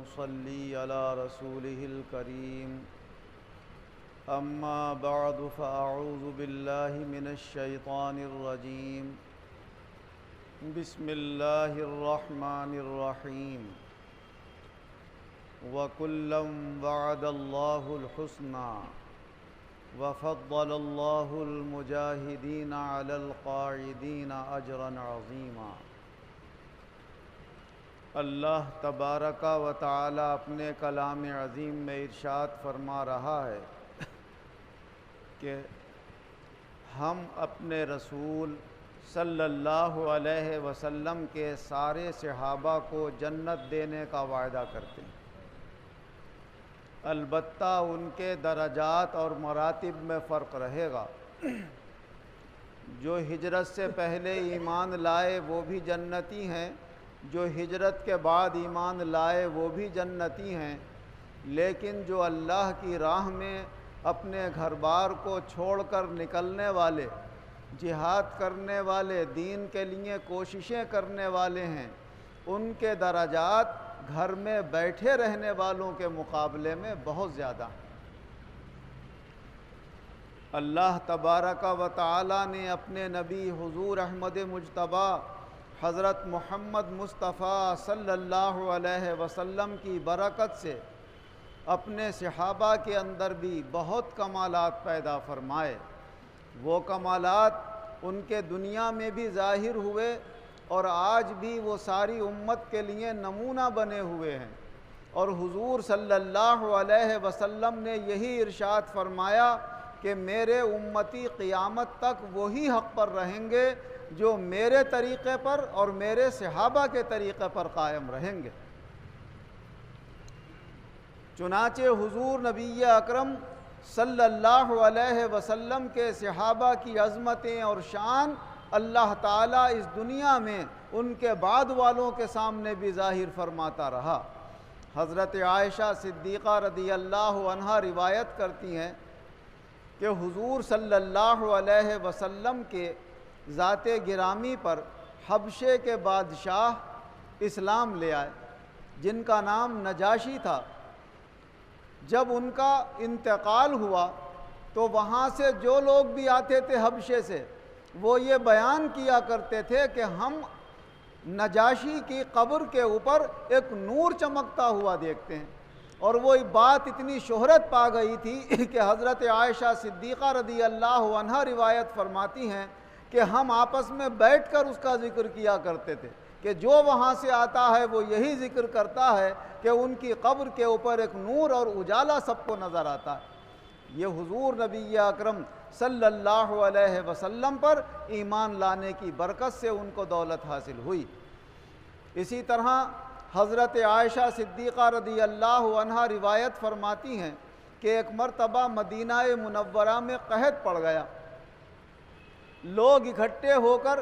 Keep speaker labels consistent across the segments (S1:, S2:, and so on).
S1: ونصلي على رسوله الكريم أما بعد فأعوذ بالله من الشيطان الرجيم بسم الله الرحمن الرحيم وكلا وعد الله الحسنى وفضل الله المجاهدين على القاعدين أجرا عظيما۔ اللہ تبارک و تعالی اپنے کلام عظیم میں ارشاد فرما رہا ہے کہ ہم اپنے رسول صلی اللہ علیہ وسلم کے سارے صحابہ کو جنت دینے کا وعدہ کرتے ہیں، البتہ ان کے درجات اور مراتب میں فرق رہے گا۔ جو ہجرت سے پہلے ایمان لائے وہ بھی جنتی ہیں، جو ہجرت کے بعد ایمان لائے وہ بھی جنتی ہیں، لیکن جو اللہ کی راہ میں اپنے گھر بار کو چھوڑ کر نکلنے والے، جہاد کرنے والے، دین کے لیے کوششیں کرنے والے ہیں، ان کے درجات گھر میں بیٹھے رہنے والوں کے مقابلے میں بہت زیادہ ہیں۔ اللہ تبارک و تعالی نے اپنے نبی حضور احمد مجتبی حضرت محمد مصطفیٰ صلی اللہ علیہ وسلم کی برکت سے اپنے صحابہ کے اندر بھی بہت کمالات پیدا فرمائے۔ وہ کمالات ان کے دنیا میں بھی ظاہر ہوئے اور آج بھی وہ ساری امت کے لیے نمونہ بنے ہوئے ہیں، اور حضور صلی اللہ علیہ وسلم نے یہی ارشاد فرمایا کہ میرے امتی قیامت تک وہی حق پر رہیں گے جو میرے طریقے پر اور میرے صحابہ کے طریقے پر قائم رہیں گے۔ چنانچہ حضور نبی اکرم صلی اللہ علیہ وسلم کے صحابہ کی عظمتیں اور شان اللہ تعالیٰ اس دنیا میں ان کے بعد والوں کے سامنے بھی ظاہر فرماتا رہا۔ حضرت عائشہ صدیقہ رضی اللہ عنہا روایت کرتی ہیں کہ حضور صلی اللہ علیہ وسلم کے ذات گرامی پر حبشے کے بادشاہ اسلام لے آئے جن کا نام نجاشی تھا۔ جب ان کا انتقال ہوا تو وہاں سے جو لوگ بھی آتے تھے حبشے سے، وہ یہ بیان کیا کرتے تھے کہ ہم نجاشی کی قبر کے اوپر ایک نور چمکتا ہوا دیکھتے ہیں، اور وہ بات اتنی شہرت پا گئی تھی کہ حضرت عائشہ صدیقہ رضی اللہ عنہا روایت فرماتی ہیں کہ ہم آپس میں بیٹھ کر اس کا ذکر کیا کرتے تھے کہ جو وہاں سے آتا ہے وہ یہی ذکر کرتا ہے کہ ان کی قبر کے اوپر ایک نور اور اجالا سب کو نظر آتا ہے۔ یہ حضور نبی اکرم صلی اللہ علیہ وسلم پر ایمان لانے کی برکت سے ان کو دولت حاصل ہوئی۔ اسی طرح حضرت عائشہ صدیقہ رضی اللہ عنہا روایت فرماتی ہیں کہ ایک مرتبہ مدینہ منورہ میں قحط پڑ گیا۔ لوگ اکٹھے ہو کر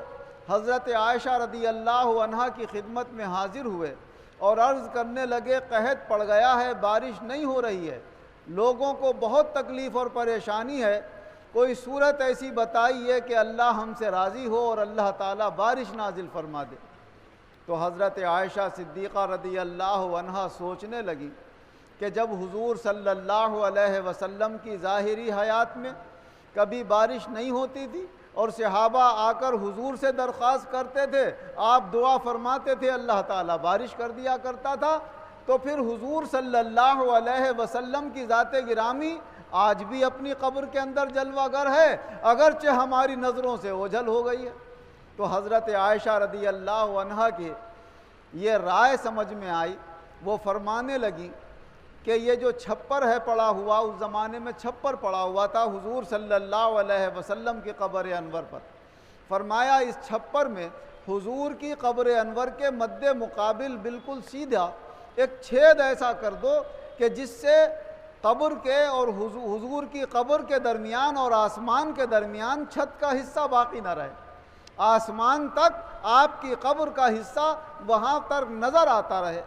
S1: حضرت عائشہ رضی اللہ عنہا کی خدمت میں حاضر ہوئے اور عرض کرنے لگے قحط پڑ گیا ہے، بارش نہیں ہو رہی ہے، لوگوں کو بہت تکلیف اور پریشانی ہے، کوئی صورت ایسی بتائیے کہ اللہ ہم سے راضی ہو اور اللہ تعالیٰ بارش نازل فرما دے۔ تو حضرت عائشہ صدیقہ رضی اللہ عنہا سوچنے لگی کہ جب حضور صلی اللہ علیہ وسلم کی ظاہری حیات میں کبھی بارش نہیں ہوتی تھی اور صحابہ آ کر حضور سے درخواست کرتے تھے، آپ دعا فرماتے تھے، اللہ تعالیٰ بارش کر دیا کرتا تھا، تو پھر حضور صلی اللہ علیہ وسلم کی ذات گرامی آج بھی اپنی قبر کے اندر جلوہ گر ہے، اگرچہ ہماری نظروں سے اوجھل ہو گئی ہے۔ تو حضرت عائشہ رضی اللہ عنہا کی یہ رائے سمجھ میں آئی، وہ فرمانے لگی کہ یہ جو چھپر ہے پڑا ہوا، اس زمانے میں چھپر پڑا ہوا تھا حضور صلی اللہ علیہ وسلم کی قبر انور پر، فرمایا اس چھپر میں حضور کی قبر انور کے مد مقابل بالکل سیدھا ایک چھید ایسا کر دو کہ جس سے قبر کے اور حضور کی قبر کے درمیان اور آسمان کے درمیان چھت کا حصہ باقی نہ رہے، آسمان تک آپ کی قبر کا حصہ وہاں تک نظر آتا رہے۔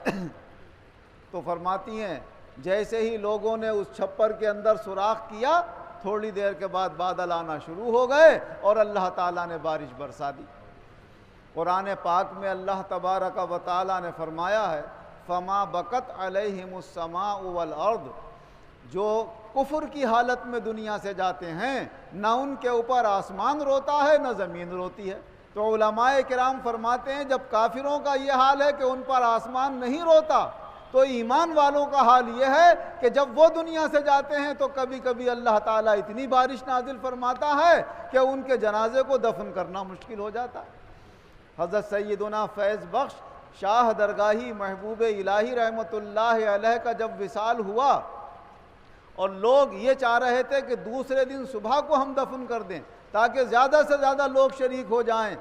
S1: تو فرماتی ہیں جیسے ہی لوگوں نے اس چھپر کے اندر سوراخ کیا، تھوڑی دیر کے بعد بادل آنا شروع ہو گئے اور اللہ تعالیٰ نے بارش برسا دی۔ قرآن پاک میں اللہ تبارک و تعالیٰ نے فرمایا ہے فما بکت علیہم السماء والارض، جو کفر کی حالت میں دنیا سے جاتے ہیں نہ ان کے اوپر آسمان روتا ہے نہ زمین روتی ہے۔ تو علماء کرام فرماتے ہیں جب کافروں کا یہ حال ہے کہ ان پر آسمان نہیں روتا، تو ایمان والوں کا حال یہ ہے کہ جب وہ دنیا سے جاتے ہیں تو کبھی کبھی اللہ تعالیٰ اتنی بارش نازل فرماتا ہے کہ ان کے جنازے کو دفن کرنا مشکل ہو جاتا ہے۔ حضرت سیدنا فیض بخش شاہ درگاہی محبوب الہی رحمۃ اللہ علیہ کا جب وصال ہوا اور لوگ یہ چاہ رہے تھے کہ دوسرے دن صبح کو ہم دفن کر دیں تاکہ زیادہ سے زیادہ لوگ شریک ہو جائیں،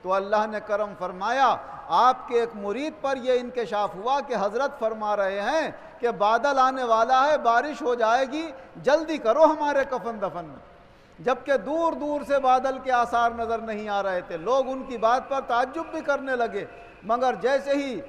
S1: تو اللہ نے کرم فرمایا، آپ کے ایک مرید پر یہ انکشاف ہوا کہ حضرت فرما رہے ہیں کہ بادل آنے والا ہے، بارش ہو جائے گی، جلدی کرو ہمارے کفن دفن میں۔ جبکہ دور دور سے بادل کے آثار نظر نہیں آ رہے تھے، لوگ ان کی بات پر تعجب بھی کرنے لگے، مگر جیسے ہی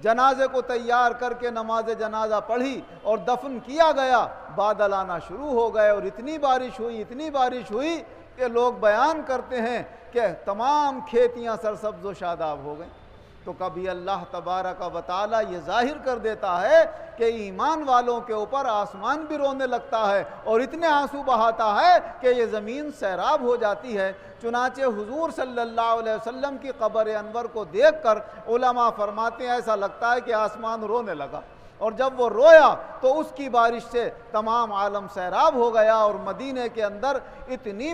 S1: جنازے کو تیار کر کے نماز جنازہ پڑھی اور دفن کیا گیا، بادل آنا شروع ہو گئے اور اتنی بارش ہوئی کہ لوگ بیان کرتے ہیں کہ تمام کھیتیاں سرسبز و شاداب ہو گئیں۔ تو کبھی اللہ تبارک و تعالیٰ یہ ظاہر کر دیتا ہے کہ ایمان والوں کے اوپر آسمان بھی رونے لگتا ہے اور اتنے آنسو بہاتا ہے کہ یہ زمین سیراب ہو جاتی ہے۔ چنانچہ حضور صلی اللہ علیہ وسلم کی قبر انور کو دیکھ کر علماء فرماتے ہیں ایسا لگتا ہے کہ آسمان رونے لگا، اور جب وہ رویا تو اس کی بارش سے تمام عالم سیراب ہو گیا اور مدینے کے اندر اتنی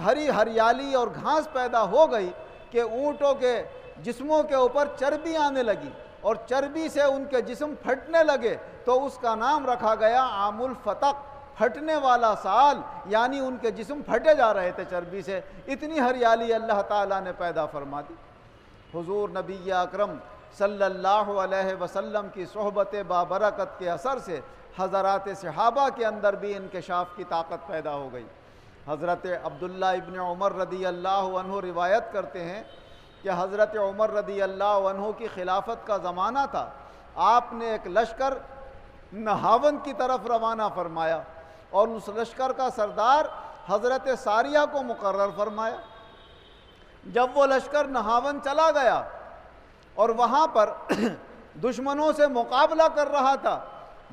S1: ہریالی اور گھاس پیدا ہو گئی کہ اونٹوں کے جسموں کے اوپر چربی آنے لگی اور چربی سے ان کے جسم پھٹنے لگے، تو اس کا نام رکھا گیا عام الفتق، پھٹنے والا سال، یعنی ان کے جسم پھٹے جا رہے تھے چربی سے، اتنی ہریالی اللہ تعالیٰ نے پیدا فرما دی۔ حضور نبی اکرم صلی اللہ علیہ وسلم کی صحبت بابرکت کے اثر سے حضرات صحابہ کے اندر بھی انکشاف کی طاقت پیدا ہو گئی۔ حضرت عبداللہ ابن عمر رضی اللہ عنہ روایت کرتے ہیں کہ حضرت عمر رضی اللہ عنہ کی خلافت کا زمانہ تھا، آپ نے ایک لشکر نہاون کی طرف روانہ فرمایا اور اس لشکر کا سردار حضرت ساریہ کو مقرر فرمایا۔ جب وہ لشکر نہاون چلا گیا اور وہاں پر دشمنوں سے مقابلہ کر رہا تھا،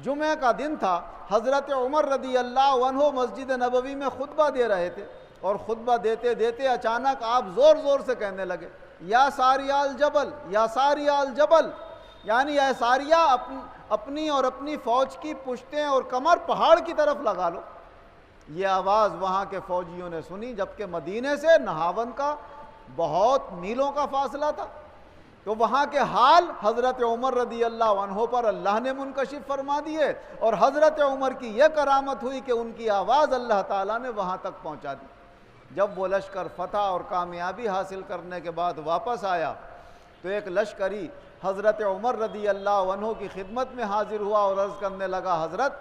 S1: جمعہ کا دن تھا، حضرت عمر رضی اللہ عنہ مسجد نبوی میں خطبہ دے رہے تھے، اور خطبہ دیتے دیتے اچانک آپ زور زور سے کہنے لگے، یا ساریہ الجبل، یا ساریہ الجبل، یعنی اے ساریہ اپنی اور اپنی فوج کی پشتیں اور کمر پہاڑ کی طرف لگا لو۔ یہ آواز وہاں کے فوجیوں نے سنی، جبکہ مدینے سے نہاون کا بہت میلوں کا فاصلہ تھا، تو وہاں کے حال حضرت عمر رضی اللہ عنہ پر اللہ نے منکشف فرما دیے، اور حضرت عمر کی یہ کرامت ہوئی کہ ان کی آواز اللہ تعالیٰ نے وہاں تک پہنچا دی۔ جب وہ لشکر فتح اور کامیابی حاصل کرنے کے بعد واپس آیا تو ایک لشکری حضرت عمر رضی اللہ عنہ کی خدمت میں حاضر ہوا اور عرض کرنے لگا، حضرت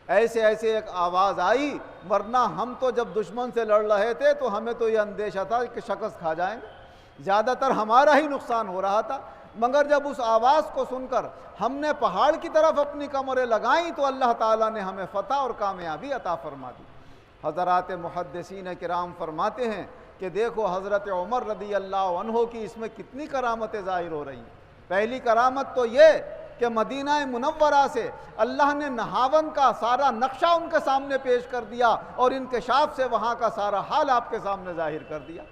S1: ایسے ایک آواز آئی، ورنہ ہم تو جب دشمن سے لڑ رہے تھے تو ہمیں تو یہ اندیشہ تھا کہ شکست کھا جائیں گے، زیادہ تر ہمارا ہی نقصان ہو رہا تھا، مگر جب اس آواز کو سن کر ہم نے پہاڑ کی طرف اپنی کمریں لگائیں تو اللہ تعالیٰ نے ہمیں فتح اور کامیابی عطا فرما دی۔ حضرات محدثین کرام فرماتے ہیں کہ دیکھو حضرت عمر رضی اللہ عنہ کی اس میں کتنی کرامتیں ظاہر ہو رہی ہیں۔ پہلی کرامت تو یہ کہ مدینہ منورہ سے اللہ نے نہاون کا سارا نقشہ ان کے سامنے پیش کر دیا اور انکشاف سے وہاں کا سارا حال آپ کے سامنے ظاہر کر دیا۔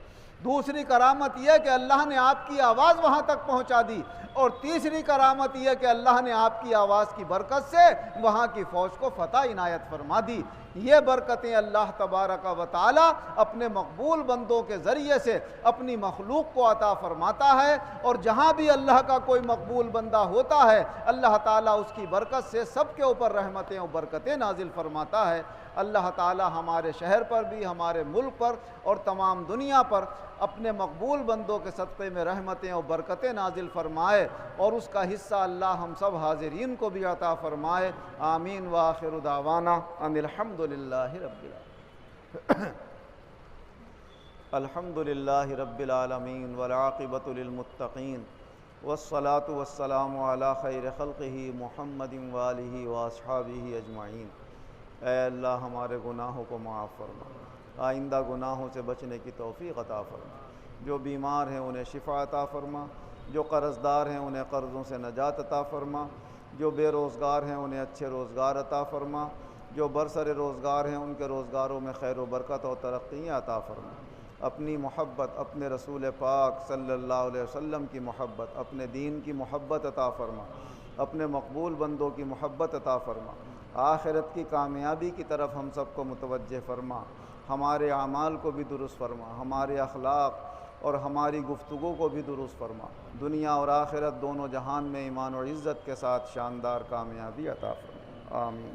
S1: دوسری کرامت یہ کہ اللہ نے آپ کی آواز وہاں تک پہنچا دی، اور تیسری کرامت یہ کہ اللہ نے آپ کی آواز کی برکت سے وہاں کی فوج کو فتح عنایت فرما دی۔ یہ برکتیں اللہ تبارک و تعالی اپنے مقبول بندوں کے ذریعے سے اپنی مخلوق کو عطا فرماتا ہے، اور جہاں بھی اللہ کا کوئی مقبول بندہ ہوتا ہے اللہ تعالیٰ اس کی برکت سے سب کے اوپر رحمتیں اور برکتیں نازل فرماتا ہے۔ اللہ تعالیٰ ہمارے شہر پر بھی، ہمارے ملک پر اور تمام دنیا پر اپنے مقبول بندوں کے صدقے میں رحمتیں اور برکتیں نازل فرمائے، اور اس کا حصہ اللہ ہم سب حاضرین کو بھی عطا فرمائے۔ آمین وآخر دعوانا ان الحمد للہ رب العالمین۔ الحمد للہ رب العالمین والعاقبۃ للمتقین والصلاة والسلام علی خیر خلقہ محمد وآلہ واصحابہ اجمعین۔ اے اللہ ہمارے گناہوں کو معاف فرما، آئندہ گناہوں سے بچنے کی توفیق عطا فرما، جو بیمار ہیں انہیں شفا عطا فرما، جو قرض دار ہیں انہیں قرضوں سے نجات عطا فرما، جو بے روزگار ہیں انہیں اچھے روزگار عطا فرما، جو برسر روزگار ہیں ان کے روزگاروں میں خیر و برکت اور ترقیاں عطا فرما۔ اپنی محبت، اپنے رسول پاک صلی اللہ علیہ وسلم کی محبت، اپنے دین کی محبت عطا فرما، اپنے مقبول بندوں کی محبت عطا فرما، آخرت کی کامیابی کی طرف ہم سب کو متوجہ فرما، ہمارے اعمال کو بھی درست فرما، ہمارے اخلاق اور ہماری گفتگو کو بھی درست فرما، دنیا اور آخرت دونوں جہان میں ایمان اور عزت کے ساتھ شاندار کامیابی عطا فرما، آمین۔